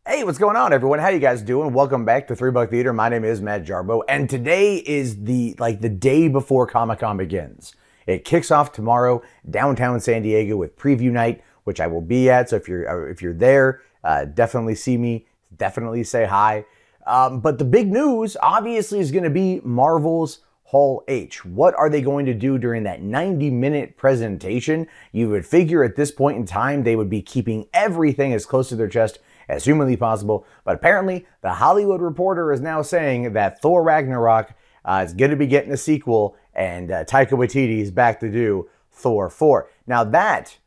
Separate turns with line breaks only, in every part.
Hey, what's going on, everyone? How you guys doing? Welcome back to 3 Buck Theater. My name is Matt Jarbo, and today is the day before Comic-Con begins. It kicks off tomorrow downtown San Diego with preview night, which I will be at. So if you're there, definitely see me, definitely say hi. But the big news, obviously, is going to be Marvel's Hall H. What are they going to do during that 90-minute presentation? You would figure at this point in time they would be keeping everything as close to their chest as humanly possible, but apparently the Hollywood Reporter is now saying that Thor Ragnarok is going to be getting a sequel, and Taika Watiti is back to do Thor 4. Now that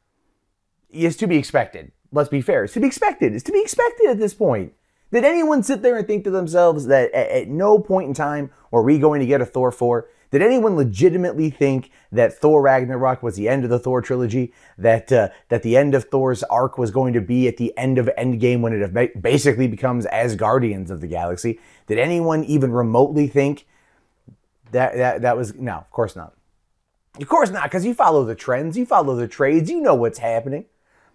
is to be expected. Let's be fair. It's to be expected. It's to be expected at this point. Did anyone sit there and think to themselves that at no point in time were we going to get a Thor 4? Did anyone legitimately think that Thor Ragnarok was the end of the Thor trilogy? That the end of Thor's arc was going to be at the end of ENDGAME when it basically becomes Asgardians of the Galaxy? Did anyone even remotely think that was... No, of course not. Of course not, because you follow the trends, you follow the trades, you know what's happening.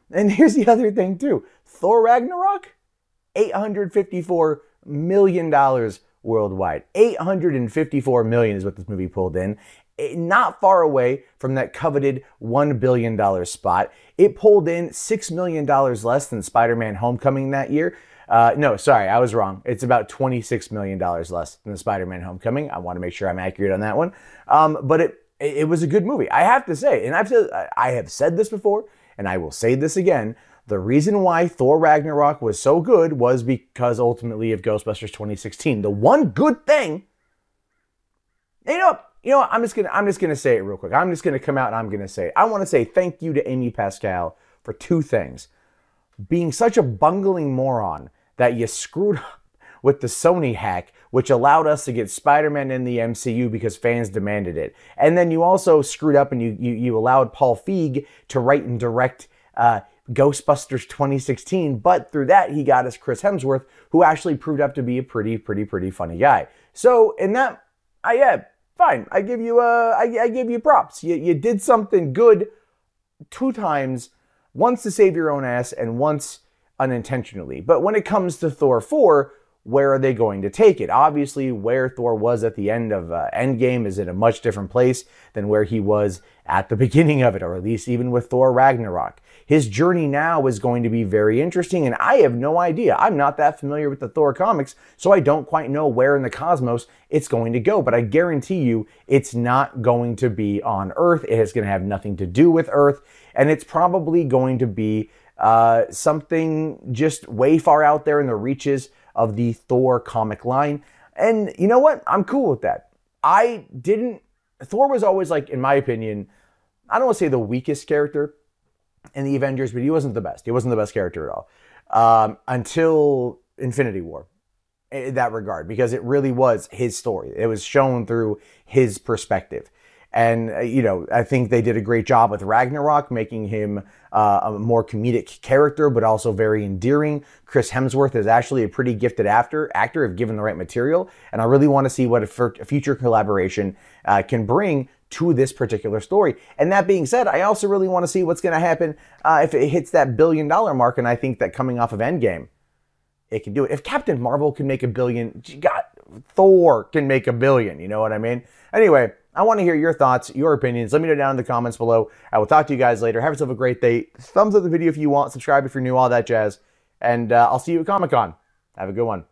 And here's the other thing too. Thor Ragnarok? $854 million worldwide. $854 million is what this movie pulled in. Not far away from that coveted $1 billion spot. It pulled in $6 million less than Spider-Man Homecoming that year. No, sorry, I was wrong. It's about $26 million less than Spider-Man Homecoming. I want to make sure I'm accurate on that one. But it was a good movie. I have to say, and I have said this before, and I will say this again, the reason why Thor Ragnarok was so good was because ultimately of Ghostbusters 2016. The one good thing, you know, I'm just gonna say it real quick. I'm just gonna come out and I'm gonna say, I want to say thank you to Amy Pascal for two things: being such a bungling moron that you screwed up with the Sony hack, which allowed us to get Spider-Man in the MCU because fans demanded it, and then you also screwed up and you allowed Paul Feig to write and direct Ghostbusters 2016, but through that he got us Chris Hemsworth, who actually proved up to be a pretty funny guy. So in that, fine. I give you props. You did something good two times, once to save your own ass and once unintentionally. But when it comes to Thor 4, where are they going to take it? Obviously, where Thor was at the end of ENDGAME is in a much different place than where he was at the beginning of it, or at least even with Thor Ragnarok. His journey now is going to be very interesting, and I have no idea. I'm not that familiar with the Thor comics, so I don't quite know where in the cosmos it's going to go, but I guarantee you it's not going to be on Earth. It is going to have nothing to do with Earth, and it's probably going to be something just way far out there in the reaches of the Thor comic line. And you know what? I'm cool with that. Thor was always, like, in my opinion, I don't want to say the weakest character in the Avengers, but he wasn't the best. He wasn't the best character at all. Until Infinity War, in that regard, because it really was his story. It was shown through his perspective. And, I think they did a great job with Ragnarok, making him a more comedic character, but also very endearing. Chris Hemsworth is actually a pretty gifted actor if given the right material. And I really want to see what a future collaboration can bring to this particular story. And that being said, I also really want to see what's going to happen if it hits that $1 billion mark. And I think that coming off of ENDGAME, it can do it. If Captain Marvel can make $1 billion, Thor can make $1 billion. You know what I mean? Anyway, I want to hear your thoughts, your opinions. Let me know down in the comments below. I will talk to you guys later. Have yourself a great day. Thumbs up the video if you want. Subscribe if you're new, all that jazz. And I'll see you at Comic-Con. Have a good one.